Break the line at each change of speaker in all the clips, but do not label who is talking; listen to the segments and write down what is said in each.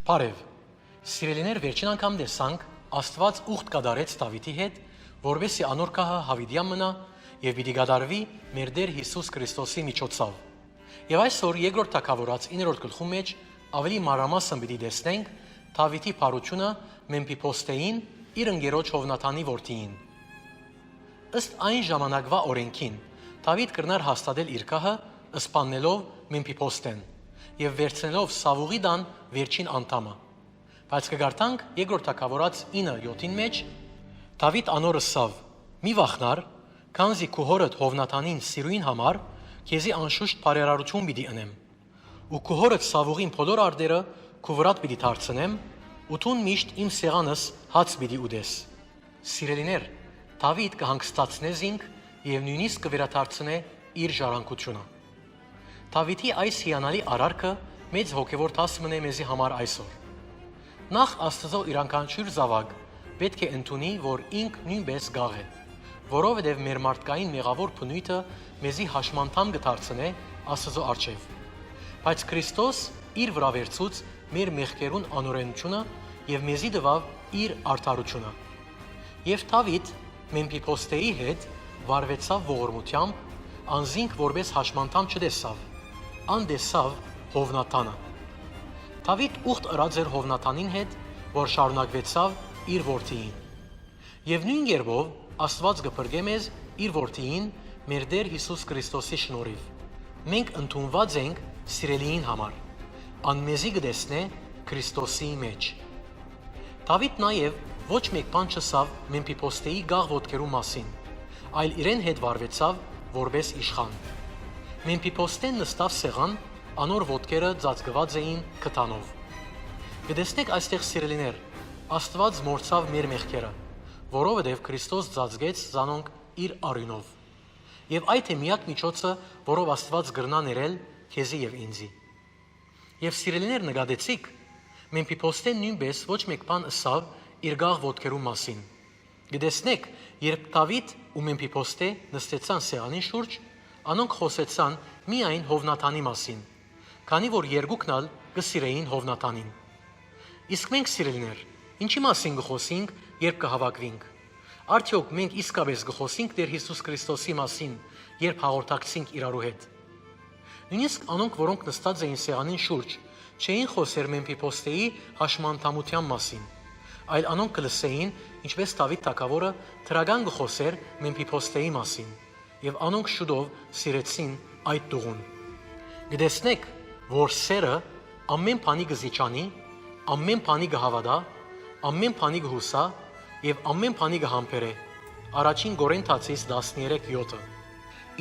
Բարև, սիրելիներ, վերջին անգամ տեսանք Աստված ուխտ կատարեց Դավիթի հետ, որովհետեւ անոր կահը հավիդյան մնա եւ պիտի կատարվի մեր Տեր Հիսուս Քրիստոսի միջոցով։ Եվ այսօր երկրորդ թագավորաց 9-րդ գլխում մեջ ավելի մանրամասն պիտի տեսնենք Դավիթի բարությունը Մեմփիփոստեին իր ընկերոջ Հովնաթանի որդիին։ Ըստ այն ժամանակվա օրենքին Դավիթ կրնար հաստատել իր կահը սպաննելով Մեմփիփոստեն եւ վերցնելով Սավուղի դան վերջին անդամը։ Բայց կգարտանք երկրորդ թագավորաց 9:7-ին մեջ Դավիթ անորը սավ. «Մի վախնար, քանզի քու հորդ Հովնաթանին սիրուին համար քեզի անշուշտ բարերարություն պիտի ընեմ, ու քու հորդ Սավուղին բոլոր արտերը քու վրատ պիտի դարձնեմ, ու թուն միշտ իմ սեղանս հաց պիտի ուտես»։ Սիրելիներ, Դավիթ կհանգստացնե զինք եւ նույնիսկ կվերադարձնե իր ժառանգությունը։ Դավիթի այս հիանալի արարքը մեծ հոգևոր դաս մնե մեզի համար այսօր։ Նախ Աստծո իրանքանչյուր զավակ պետք է ընդունի, որ ինք նույնպես գաղ է, որովհետև մեր մարդկային մեղավոր բնույթը մեզի հաշմանդամ կդարձնե Աստծո առջև։ Բայց Քրիստոս իր վրա վերցուց մեր մեղքերուն անօրենությունը եւ մեզի տվավ իր արդարությունը։ Եվ Դավիթ Մեմփիփոստեի հետ վարվեցավ ողորմությամբ, անզինք որպես հաշմանդամ չտեսավ, անդեսավ Հովնաթանը։ Դավիթ ուխտ ըրած էր Հովնաթանին հետ, որ շարունակվեցավ իր որդիին։ Եվ նույն կերպով Աստված կփրկե մեզ իր որդիին մեր Տեր Հիսուս Քրիստոսի շնորհիվ։ Մենք ընդունված ենք սիրելիին համար, անմեզի կտեսնե Քրիստոսի մեջ։ Դավիթ նաև ոչ մեկ բան չսավ Մեմփիփոստեի գաղ ոտքերու մասին, այլ իրեն հետ վարվեցավ որպես իշխան։ Մեմփիփոստեն նստավ սեղան, անոր ոտքերը ծածկված էին քթանով։ Գտեսնեք այստեղ սիրելիներ, Աստված մորցավ մեր մեղքերը, որովհետև Քրիստոս ծածկեց զանոնք իր արյունով։ Եվ այդ է միակ միջոցը, որով Աստված գրնա ներել քեզի եւ ինձի։ Եվ սիրելիներ, նկատեցիք, Մեմփիփոստեն նույնպես ոչ մեկ բան ըսավ իր գաղ ոտքերու մասին։ Գտեսնեք, երբ Դավիթ ու Մեմփիփոստե նստեցան սեղանի շուրջ, անոնք խոսեցան միայն Հովնաթանի մասին, քանի որ երկուքն ալ կսիրեին Հովնաթանին։ Իսկ մենք սիրելիներ, ինչի մասին կխոսենք, երբ կհավաքվենք։ Արդյոք մենք իսկապես կխոսենք Տեր Հիսուս Քրիստոսի մասին, երբ հաղորդակցենք իրարու հետ։ Նույնիսկ անոնք, որոնք նստած էին սեղանին շուրջ, չէին խոսեր Մեմփիփոստեի հաշմանդամության մասին, այլ անոնք կլսեին, ինչպես Դավիթ թագավորը թրագան կխոսեր Մեմփիփոստեի մասին, եւ անոնք շուտով սիրեցին այդ տուղուն։ Գտեսնեք, որ սերը ամեն բանի կզիջանի, ամեն բանի կհավատա, ամեն բանի կհուսա եւ ամեն բանի կհամբերե։ Առաջին Կորինթացիս 13:7։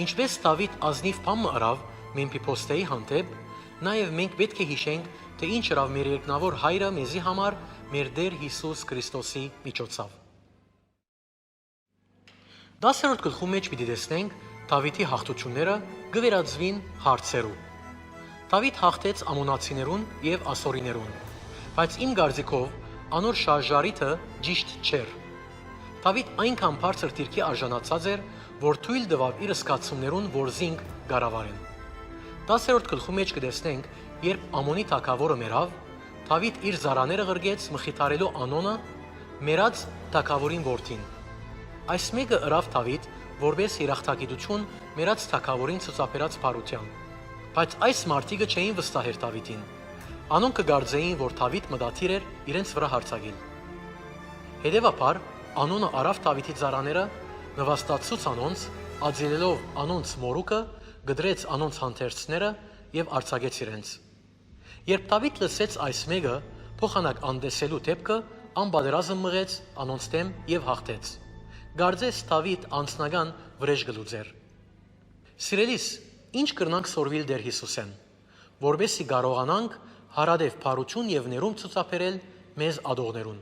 Ինչպես Դավիթ ազնիվ բան մըրավ Մեմփիփոստեի հանդեպ, նաեւ մենք պետք է հիշենք, թե ինչ ըրավ մեր երկնավոր հայրը մեզի համար մեր Տեր Հիսուս Քրիստոսի միջոցով։ 10-րդ գլխում մեջ պիտի տեսնենք Դավիթի հաղթությունները կվերածվին հարցերու։ Դավիթ հաղթեց ամոնացիներուն եւ ասորիներուն, բայց իմ կարծիքով անոր շարժարիթը ճիշտ չէր։ Դավիթ այնքան բարձր դիրքի արժանացած էր, որ թույլ տվավ իր սկացումներուն, որ զինք կառավարեն։ 10-րդ գլխում մեջ կտեսնենք, երբ Ամոնի թագավորը մեռավ, Դավիթ իր զարաները ղրգեց մխիթարելու անոնը մեռած թագավորին որդին։ Այս մեկը ըրավ Դավիթ որպես երախտագիտություն մեռած թագավորին ցուցաբերած բարության։ Բայց այս մարդիկը չէին վստահեր Դավիթին։ Անոնք կգարձեին, որ Դավիթ մտադիր էր իրենց վրա հարձակել։ Հետևաբար անոնը արավ Դավիթի ծառաները, նվաստացուց անոնց, ածելելով անոնց մորուքը, գդրեց անոնց հանդերձները եւ արձակեց իրենց։ Երբ Դավիթ լսեց այս մեկը, փոխանակ անդեսելու դեպքը, անբادرազմ մղեց անոնց դեմ եւ հաղթեց։ Գարձես Դավիթ անձնական վրեժ գլուծեր։ Սիրելիս, ինչ կրնանք սորվիլ Տեր Հիսուսեն, որովհետեւ կարողանանք հարադեպ բարություն եւ ներում ցուցաբերել մեզ ադողներուն։